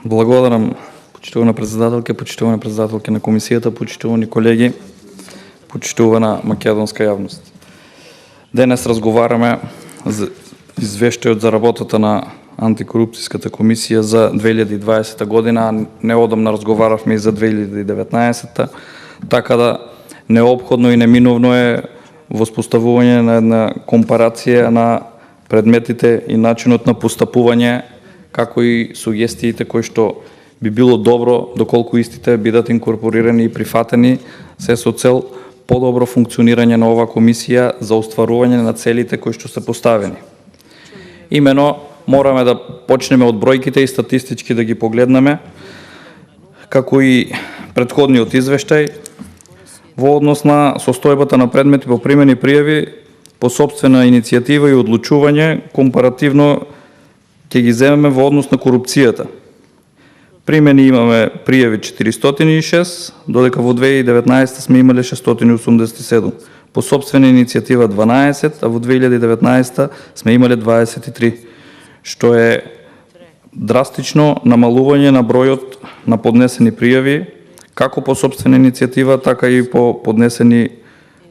Благодарам, почитувана председателка на комисията, почитувани колеги, почитувана македонска явност. Денес разговаряме за извещајот за работата на антикорупцијската комисија за 2020 година, а неодамна разговаравме и за 2019, така да неопходно и неминовно е воспоставување на една компарација на предметите и начинот на постапување, како и сугестиите кои што би било добро доколку истите бидат инкорпорирани и прифатени, се со цел подобро функционирање на оваа комисија за остварување на целите кои што се поставени. Имено мораме да почнеме од бројките и статистички да ги погледнеме, како и претходниот извештај во однос на состојбата на предмети по примени пријави по сопствена иницијатива и одлучување, компаративно ќе ги земеме во однос на корупцијата. Примени имаме пријави 406, додека во 2019 сме имале 687. По сопствена иницијатива 12, а во 2019 сме имале 23, што е драстично намалување на бројот на поднесени пријави, како по сопствена иницијатива, така и по поднесени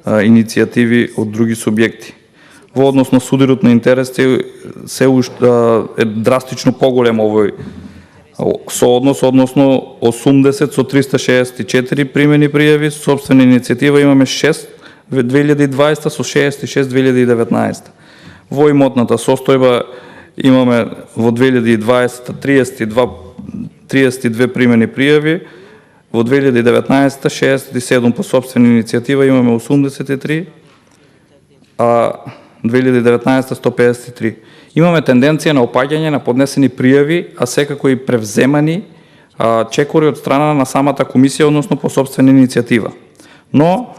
иницијативи од други субјекти. Во однос на судирот на интереси се е драстично поголем овој сооднос, односно 80 со 364 примени пријави, сопствена иницијатива имаме 6 во 2020 со 66 2019. Во имотната состојба имаме во 2020 32 примени пријави, во 2019 67 по сопствена иницијатива имаме 83, а 2019 153. Имаме тенденција на опаѓање на поднесени пријави, а секако и превземани чекори од страна на самата комисија, односно по сопствена иницијатива. Но,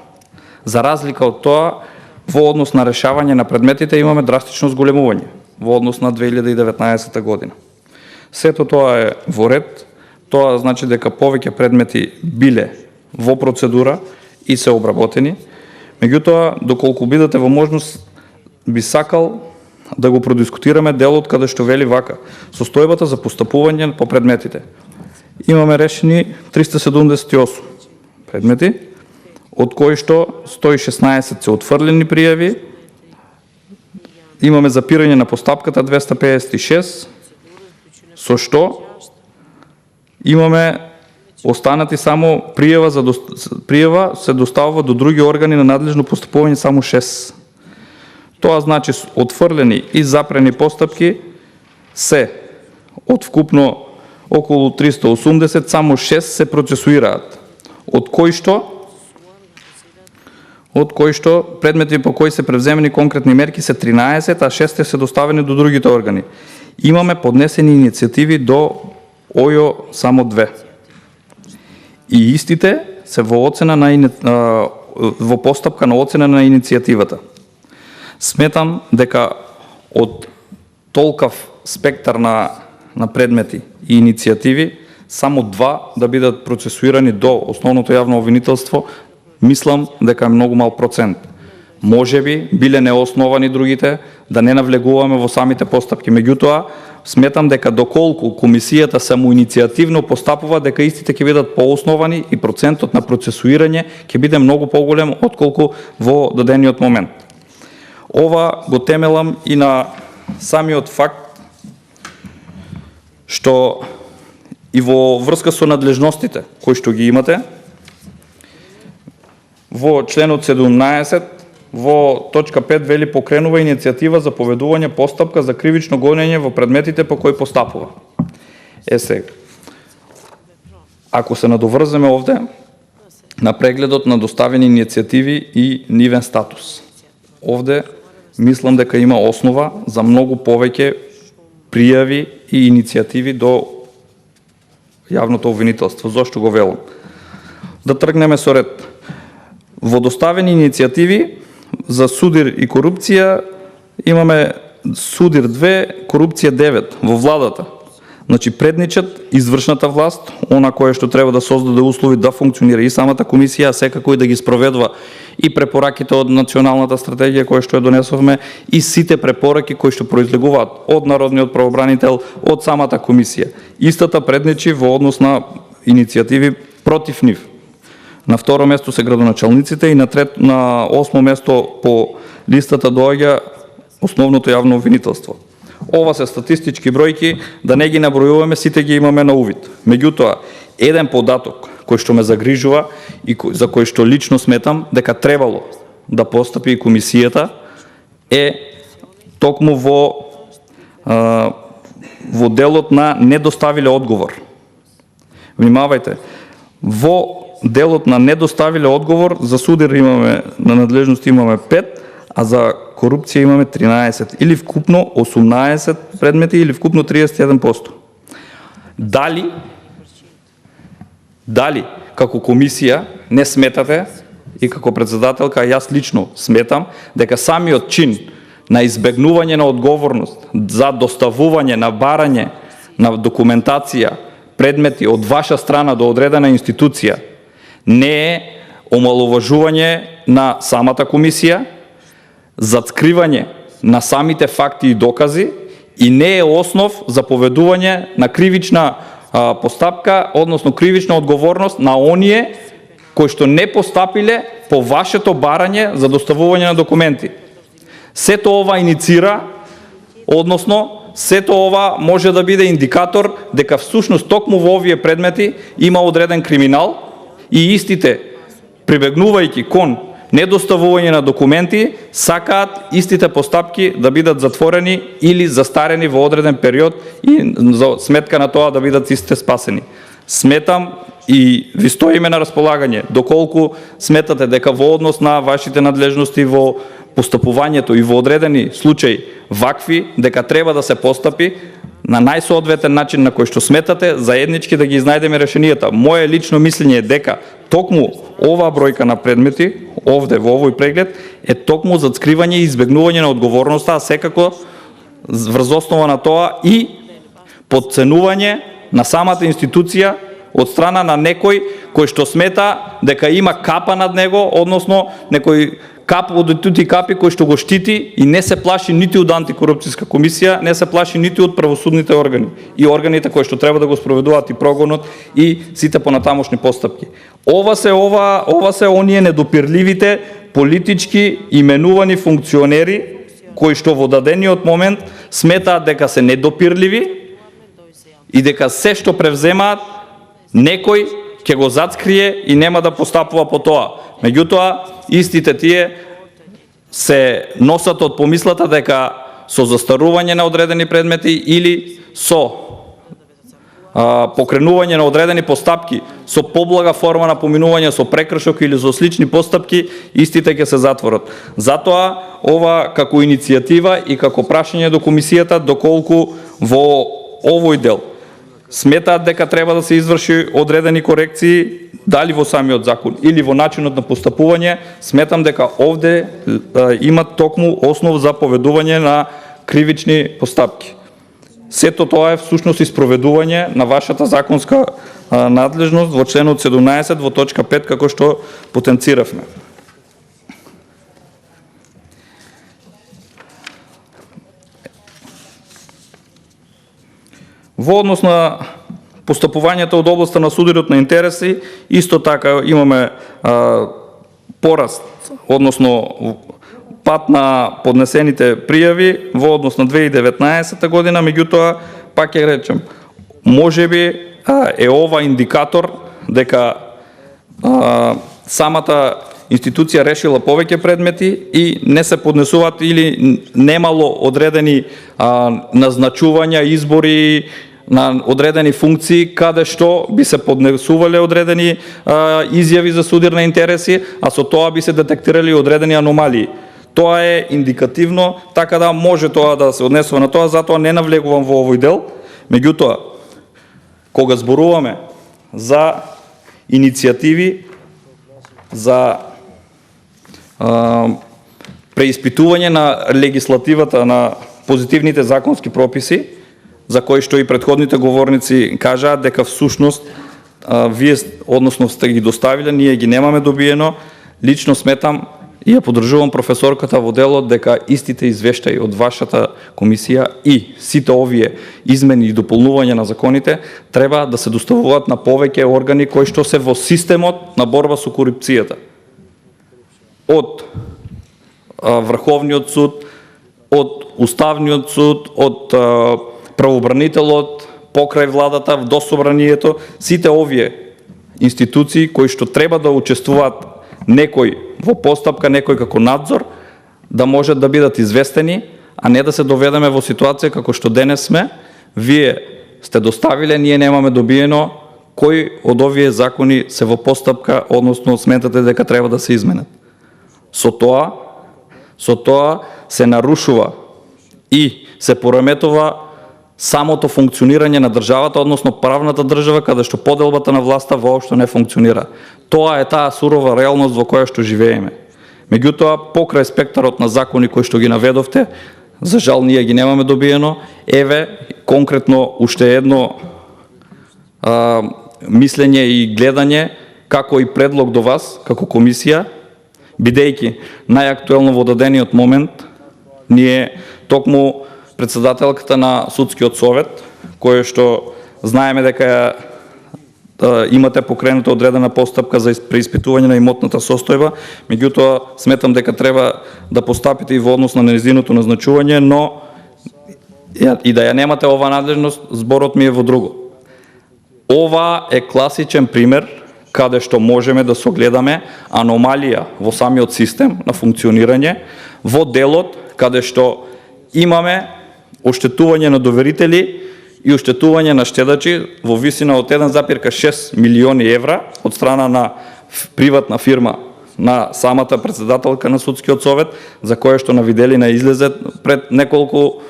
за разлика од тоа, во однос на решавање на предметите имаме драстично зголемување во однос на 2019 година. Сето тоа е во ред, тоа значи дека повеќе предмети биле во процедура и се обработени, меѓутоа, доколку бидете во можност, би сакал да го продискутираме делот каде што вели вака: состојбата за постапување по предметите. Имаме решени 378 предмети, од кои што 116 се отфрлени пријави, имаме запирање на постапката 256, со што имаме останати само пријава се доставува до други органи на надлежно постапување само 6. Тоа значи отфрлени и запрени постапки се од вкупно околу 380, само 6 се процесуираат, од кои што предмети по кои се превземени конкретни мерки се 13, а 6 се доставени до другите органи. Имаме поднесени иницијативи до ОЈО само 2. И истите се во постапка на оцена на иницијативата. Сметам дека од толкав спектар на предмети и иницијативи, само 2 да бидат процесуирани до основното јавно обвинителство, мислам дека е многу мал процент. Можеби биле неосновани другите, да не навлегуваме во самите постапки. Меѓутоа, сметам дека доколку комисијата самоиницијативно постапува, дека истите ќе бидат поосновани и процентот на процесуирање ќе биде многу поголем отколку во дадениот момент. Ова го темелам и на самиот факт што и во врска со надлежностите кои што ги имате, во членот 17, во точка 5 вели покренува иницијатива за поведување постапка за кривично гонење во предметите по кои постапува. Сега, ако се надоврземе овде на прегледот на доставени иницијативи и нивен статус, овде мислам дека има основа за многу повеќе пријави и иницијативи до јавното обвинителство. Зошто го велам? Да тргнеме со ред. Во доставени иницијативи за судир и корупција имаме судир 2, корупција 9 во владата. Значи предничат извршната власт, она кое што треба да создаде услови да функционира и самата комисија, а секако и да ги спроведува и препораките од националната стратегија која што ја донесовме и сите препораки кои што произлегуваат од народниот правобранител, од самата комисија. Истата предничи во однос на иницијативи против нив. На второ место се градоначалниците и на осмо место по листата доаѓа основното јавно обвинителство. Ова се статистички бројки, да не ги набројуваме, сите ги имаме на увид. Меѓутоа, еден податок кој што ме загрижува и за кој што лично сметам дека требало да постапи и комисијата е токму во делот на не доставиле одговор. Внимавајте, во делот на не доставиле одговор за судир имаме на надлежност имаме 5, а за корупција имаме 13 или вкупно 18 предмети или вкупно 31%. Дали како комисија не сметате и како председателка, јас лично сметам дека самиот чин на избегнување на одговорност за доставување на барање на документација, предмети од ваша страна до одредена институција не е омаловажување на самата комисија, заткривање на самите факти и докази и не е основ за поведување на кривична постапка, односно кривична одговорност на оние кои што не постапиле по вашето барање за доставување на документи. Сето ова иницира, односно сето ова може да биде индикатор дека всушност токму во овие предмети има одреден криминал и истите, прибегнувајќи кон недоставување на документи, сакаат истите постапки да бидат затворени или застарени во одреден период и за сметка на тоа да бидат истите спасени. Сметам и ви стоиме на располагање, доколку сметате дека во однос на вашите надлежности во постапувањето и во одредени случаи вакви, дека треба да се постапи на најсоодветен начин на кој што сметате, заеднички да ги изнајдеме решенијата. Моje лично мислење е дека токму ова бројка на предмети, овде во овој преглед, е токму за скривање и избегнување на одговорноста, а секако врз основа на тоа и подценување на самата институција од страна на некој кој што смета дека има капа над него, односно некој кап од тути капи кој што го штити и не се плаши ниту од антикорупцијска комисија, не се плаши ниту од правосудните органи и органите кои што треба да го спроведуваат и прогонот и сите понатамошни постапки. Ова се оние недопирливите политички именувани функционери кои што во дадениот момент сметаат дека се недопирливи и дека се што превземаат некој ќе го зацкрие и нема да постапува по тоа. Меѓутоа, истите тие се носат од помислата дека со застарување на одредени предмети или со покренување на одредени постапки со поблага форма на поминување со прекршок или со слични постапки, истите ќе се затворат. Затоа, ова како иницијатива и како прашање до комисијата, доколку во овој дел сметаат дека треба да се изврши одредени корекции, дали во самиот закон или во начинот на постапување, сметам дека овде има токму основ за поведување на кривични постапки. Сето тоа е всушност испроведување на вашата законска надлежност во членот 17 во точка 5 како што потенциравме. Во однос на постапувањето од областта на судирот на интереси, исто така имаме пораст, односно пат на поднесените пријави во однос на 2019 година, меѓутоа, пак ќе речем, можеби е ова индикатор дека самата институција решила повеќе предмети и не се поднесуваат или немало одредени назначувања, избори на одредени функции каде што би се поднесувале одредени изјави за судир на интереси, а со тоа би се детектирали одредени аномалии. Тоа е индикативно, така да може тоа да се однесува на тоа, затоа не навлегувам во овој дел. Меѓутоа, кога зборуваме за иницијативи за преиспитување на легислативата на позитивните законски прописи, за кој што и претходните говорници кажаат дека всушност вие, односно сте ги доставиле, ние ги немаме добиено. Лично сметам и ја поддржувам професорката во делот дека истите извештаи од вашата комисија и сите овие измени и дополнувања на законите треба да се доставуваат на повеќе органи кои што се во системот на борба со корупцијата. Од Врховниот суд, од Уставниот суд, од правобранителот, покрај владата, до собранието, сите овие институции кои што треба да учествуваат некој во постапка, некој како надзор, да можат да бидат известени, а не да се доведеме во ситуација како што денес сме. Вие сте доставиле, ние немаме добиено, кои од овие закони се во постапка, односно сметате дека треба да се изменат. Со тоа се нарушува и се пореметува самото функционирање на државата, односно правната држава, каде што поделбата на власта воопшто не функционира. Тоа е таа сурова реалност во која што живееме. Меѓутоа, покрај спектарот на закони кои што ги наведовте, за жал ние ги немаме добиено. Еве, конкретно уште едно мислење и гледање, како и предлог до вас, како комисија, бидејќи најактуелно во дадениот момент, ние токму председателката на Судскиот совет, кој што знаеме дека имате покренута одредена постапка за преиспитување на имотната состојба, меѓутоа сметам дека треба да постапите и во однос на нејзиното назначување, но и да ја немате ова надлежност, зборот ми е во друго. Ова е класичен пример каде што можеме да согледаме аномалија во самиот систем на функционирање, во делот каде што имаме оштетување на доверители и оштетување на штедачи во висина од 1,6 милиони евра од страна на приватна фирма на самата председателка на Судскиот совет, за која што на виделина излезе пред неколку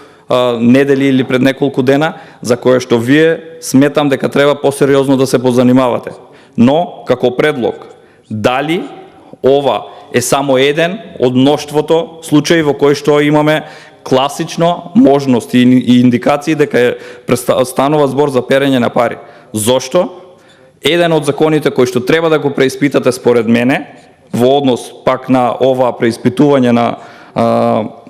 недели или пред неколку дена, за која што вие сметам дека треба посериозно да се позанимавате. Но, како предлог, дали ова е само еден од мноштвото случаи во кои што имаме класично можности и индикации дека станува збор за перење на пари. Зошто? Еден од законите кои што треба да го преиспитате според мене, во однос пак на ова преиспитување на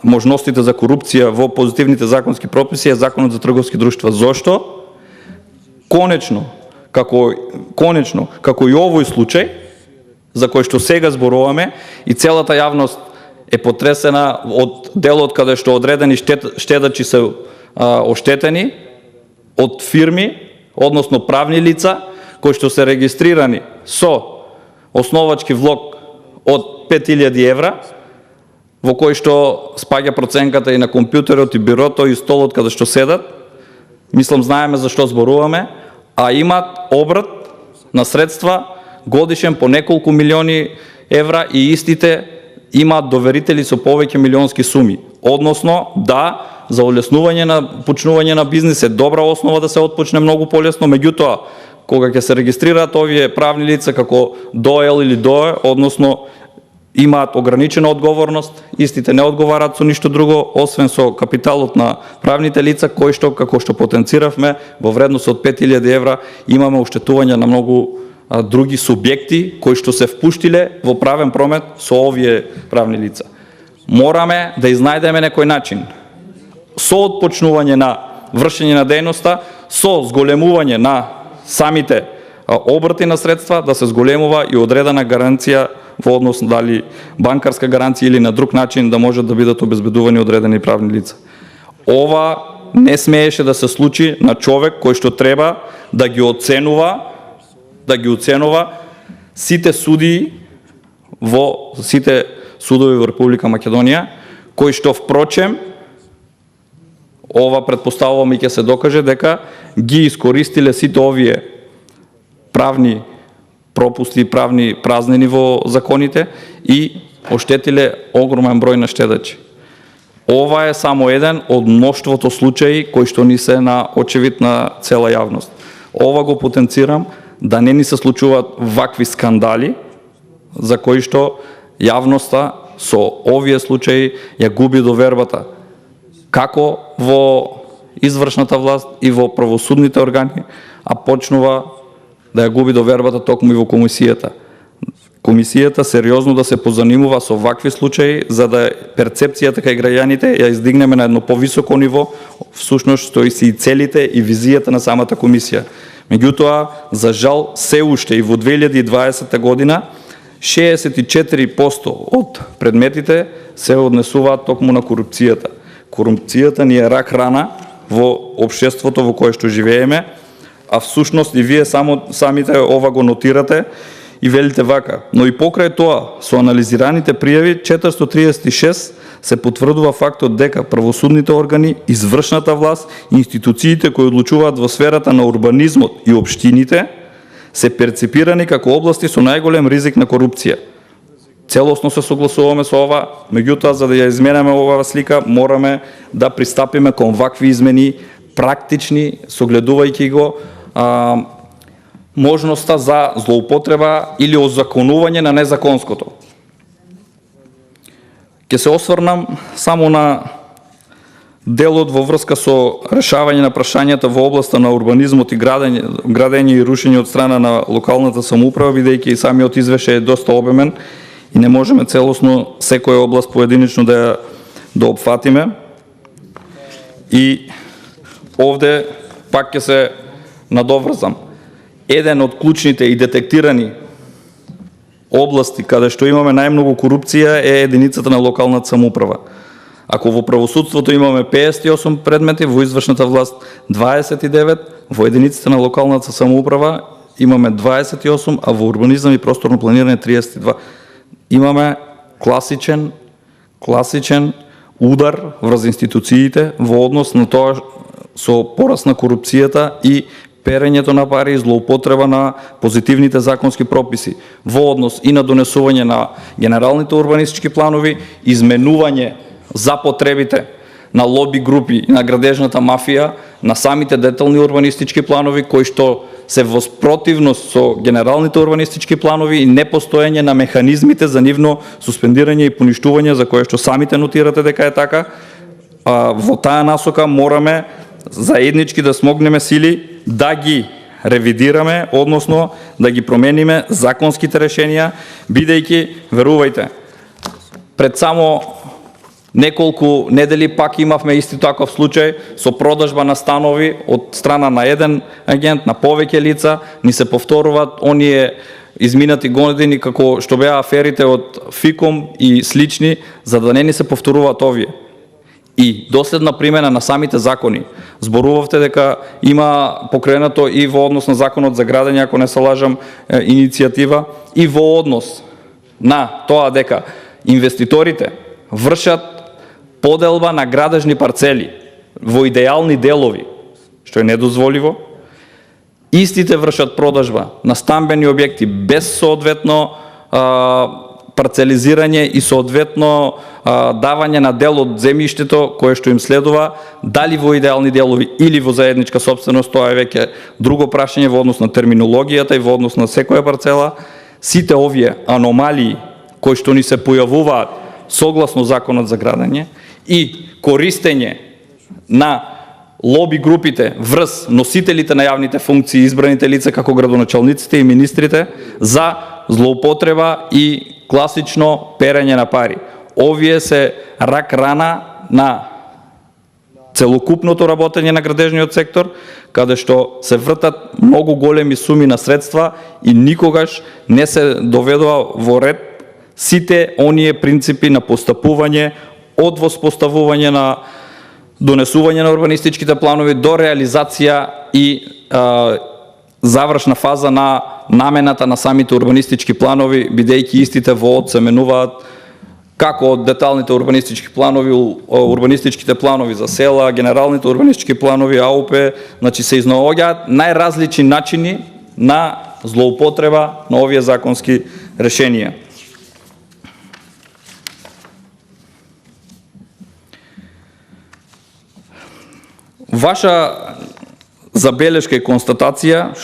можностите за корупција во позитивните законски прописи, е Законот за трговски друштва. Зошто? Конечно, како и овој случај, за кој што сега зборуваме, и целата јавност е потресена од делот каде што одредени штедачи се оштетени од фирми, односно правни лица, кои што се регистрирани со основачки влог од 5000 евра, во кој што спаѓа проценката и на компјутерот, и бирото, и столот каде што седат. Мислам, знаеме за што зборуваме, а имат обрат на средства годишен по неколку милиони евра и истите имаат доверители со повеќе милионски суми. Односно, да, за улеснување на почнување на бизнис е добра основа да се отпочне многу полесно, меѓутоа, кога ќе се регистрираат овие правни лица како ДОЕЛ или ДОЕ, односно имаат ограничена одговорност, истите не одговараат со ништо друго, освен со капиталот на правните лица, кој што, како што потенциравме, во вредност од 5000 евра, имаме оштетување на многу други субјекти кои што се впуштиле во правен промет со овие правни лица. Мораме да изнајдеме некој начин со отпочнување на вршење на дејноста, со зголемување на самите обрати на средства, да се зголемува и одредена гаранција во однос дали банкарска гаранција или на друг начин да можат да бидат обезбедувани одредени правни лица. Ова не смееше да се случи на човек кој што треба да ги оценува сите судии во сите судови во Република Македонија, кои што впрочем, ова предпоставувам и ќе се докаже дека ги искористиле сите овие правни пропусти, правни празнини во законите и оштетиле огромен број на штедачи. Ова е само еден од мноштвото случаи кои што ни се на очевид на цела јавност. Ова го потенцирам да не ни се случуваат вакви скандали за кои што јавноста со овие случаи ја губи довербата како во извршната власт и во правосудните органи, а почнува да ја губи довербата токму и во комисијата. Комисијата сериозно да се позанимува со вакви случаи, за да перцепцијата кај граѓаните ја издигнеме на едно повисоко ниво, всушност што и се и целите и визијата на самата комисија. Меѓутоа, за жал, се уште и во 2020 година 64% од предметите се однесуваат токму на корупцијата. Корупцијата ни е рак рана во општеството во кое што живееме, а всушност и вие самите ова го нотирате и велите вака. Но и покрај тоа, со анализираните пријави, 436 се потврдува фактот дека правосудните органи, извршната власт и институциите кои одлучуваат во сферата на урбанизмот и општините се перцепирани како области со најголем ризик на корупција. Целосно се согласуваме со ова, меѓутоа за да ја изменеме оваа слика, мораме да пристапиме кон вакви измени, практични, согледувајќи го можноста за злоупотреба или озаконување на незаконското. Ќе се осврнам само на делот во врска со решавање на прашањата во областа на урбанизмот и градење и рушење од страна на локалната самоуправа, бидејќи и самиот извешај е доста обемен и не можеме целосно секоја област поединечно да опфатиме. И овде пак ќе се надоврзам. Еден од клучните и детектирани области каде што имаме најмногу корупција е единицата на локалната самоуправа. Ако во правосудството имаме 58 предмети, во извршната власт 29, во единиците на локалната самоуправа имаме 28, а во урбанизам и просторно планирање 32. Имаме класичен удар врз институциите во однос на тоа со пораст на корупцијата и перењето на пари и злоупотреба на позитивните законски прописи во однос и на донесување на генералните урбанистички планови, изменување за потребите на лоби групи и на градежната мафија на самите детални урбанистички планови кои што се во спротивност со генералните урбанистички планови и непостоење на механизмите за нивно суспендирање и поништување за кое што самите нотирате дека е така. Во таа насока мораме заеднички да смогнеме сили да ги ревидираме, односно да ги промениме законските решенија, бидејќи, верувајте, пред само неколку недели пак имавме исти таков случај со продажба на станови од страна на еден агент, на повеќе лица, ни се повторуваат оние изминати години како што беа аферите од ФИКОМ и слични, за да не ни се повторуваат овие. И доследна примена на самите закони. Зборувавте дека има покренато и во однос на законот за градење, ако не се лажам, иницијатива, и во однос на тоа дека инвеститорите вршат поделба на градежни парцели во идеални делови, што е недозволиво. Истите вршат продажба на стамбени објекти без соодветно парцелизирање и соодветно давање на дел од земјиштето кое што им следува, дали во идеални делови или во заедничка сопственост, тоа е веќе друго прашање во однос на терминологијата и во однос на секоја парцела. Сите овие аномалии кои што ни се појавуваат согласно законот за градење и користење на лоби групите врз носителите на јавните функции, избраните лица како градоначалниците и министрите за злоупотреба и класично перење на пари. Овие се рак рана на целокупното работење на градежниот сектор, каде што се вртат многу големи суми на средства и никогаш не се доведува во ред сите оние принципи на постапување од воспоставување на донесување на урбанистичките планови до реализација и завршна фаза на намената на самите урбанистички планови, бидејќи истите во од се менуваат како од деталните урбанистички планови, урбанистичките планови за села, генералните урбанистички планови, АУП, значи се изнаоѓаат најразлични начини на злоупотреба на овие законски решенија. Ваша забелешка и констатација,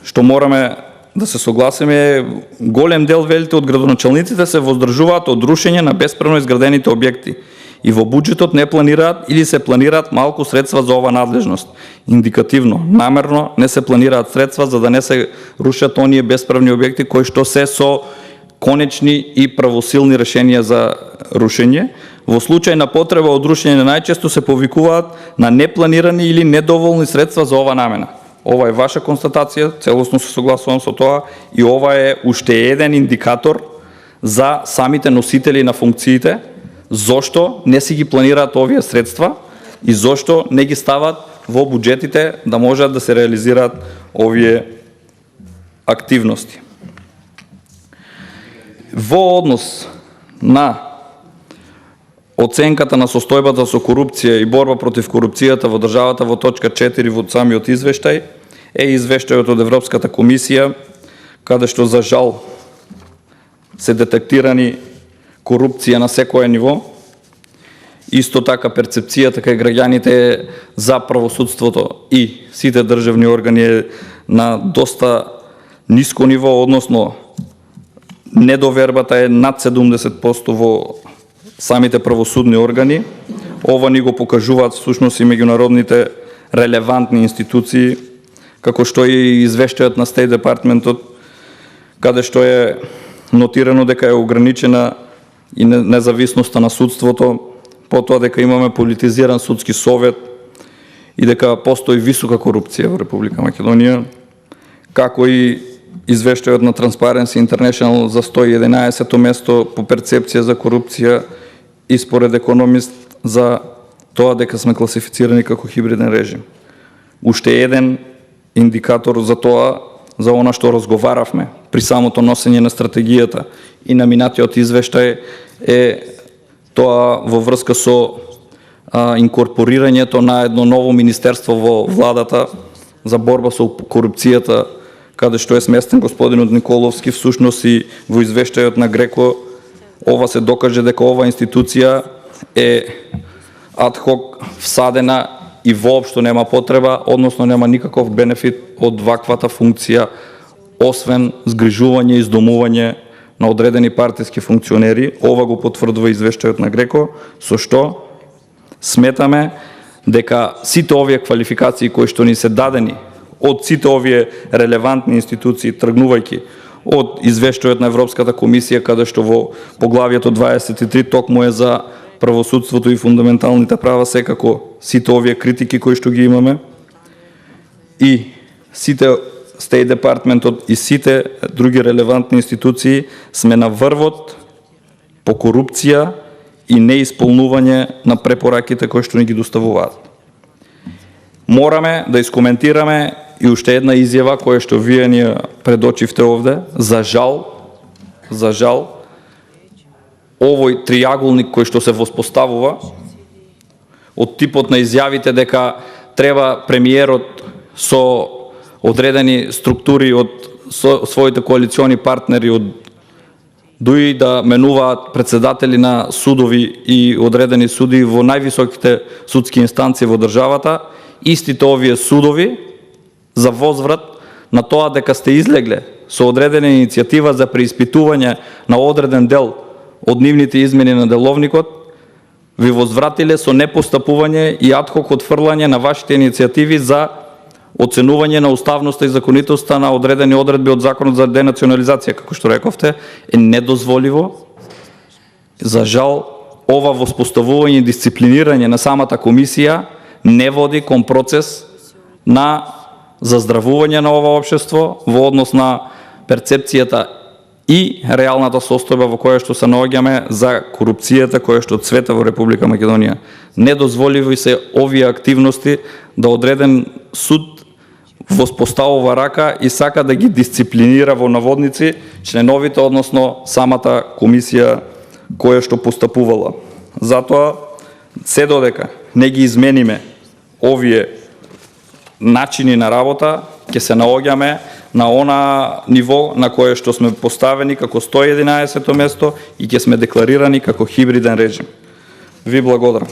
што мораме да се согласиме, е голем дел, велите, од градоначалниците се воздржуваат од рушење на бесправно изградените објекти и во буџетот не планираат или се планираат малку средства за ова надлежност. Индикативно, намерно не се планираат средства за да не се рушат оние бесправни објекти кои што се со конечни и правосилни решенија за рушење. Во случај на потреба од рушење најчесто се повикуваат на непланирани или недоволни средства за ова намена. Ова е ваша констатација, целосно се согласувам со тоа и ова е уште еден индикатор за самите носители на функциите, зошто не си ги планираат овие средства и зошто не ги стават во буџетите да можат да се реализираат овие активности. Во однос на оценката на состојбата со корупција и борба против корупцијата во државата во точка 4 во самиот извештај е извештајот од Европската комисија, каде што за жал се детектирани корупција на секое ниво. Исто така перцепцијата кај граѓаните за правосудството и сите државни органи е на доста ниско ниво, односно недовербата е над 70% во самите правосудни органи. Ова ни го покажуваат всушност и меѓународните релевантни институции, како што и извештајот на State Department-от, каде што е нотирано дека е ограничена и независноста на судството, потоа дека имаме политизиран судски совет и дека постои висока корупција во Република Македонија, како и извештајот на Transparency International за 111-то место по перцепција за корупција и според Економист за тоа дека сме класифицирани како хибриден режим. Уште еден индикатор за тоа, за она што разговаравме при самото носење на стратегијата и на минатиот извештај е тоа во врска со инкорпорирањето на едно ново министерство во владата за борба со корупцијата, каде што е сместен господинот Николовски, всушност и во извештајот на Греко ова се докаже дека ова институција е адхок всадена и воопшто нема потреба, односно нема никаков бенефит од ваквата функција, освен згрижување и издомување на одредени партиски функционери. Ова го потврдува извештајот на Греко, со што сметаме дека сите овие квалификации кои што ни се дадени од сите овие релевантни институции, тргнувајќи од извештајот на Европската комисија, каде што во поглавието 23 токму е за правосудството и фундаменталните права, секако сите овие критики кои што ги имаме и сите State Department-от и сите други релевантни институции сме на врвот по корупција и неисполнување на препораките кои што ни ги доставуваат. Мораме да искоментираме и уште една изјава која што вие ни предочивте овде. За жал, овој триаголник кој што се воспоставува од типот на изјавите дека треба премиерот со одредени структури од своите коалициони партнери од ДУИ да менуваат председатели на судови и одредени суди во највисоките судски инстанции во државата, истите овие судови за возврат на тоа дека сте излегле со одредена иницијатива за преиспитување на одреден дел од нивните измени на деловникот, ви возвратиле со непостапување и адхок отфрлање на вашите иницијативи за оценување на уставноста и законитоста на одредени одредби од Законот за денационализација, како што рековте, е недозволиво. За жал, ова воспоставување и дисциплинирање на самата комисија не води кон процес на заздравување на ова општество во однос на перцепцијата и реалната состојба во која што се наоѓаме за корупцијата која што цвета во Република Македонија. Недозволиви се овие активности да одреден суд воспоставува рака и сака да ги дисциплинира во наводници членовите, односно самата комисија која што постапувала. Затоа, се додека не ги измениме овие начини на работа, ќе се наоѓаме на она ниво на кое што сме поставени како 111-то место и ќе сме декларирани како хибриден режим. Ви благодарам.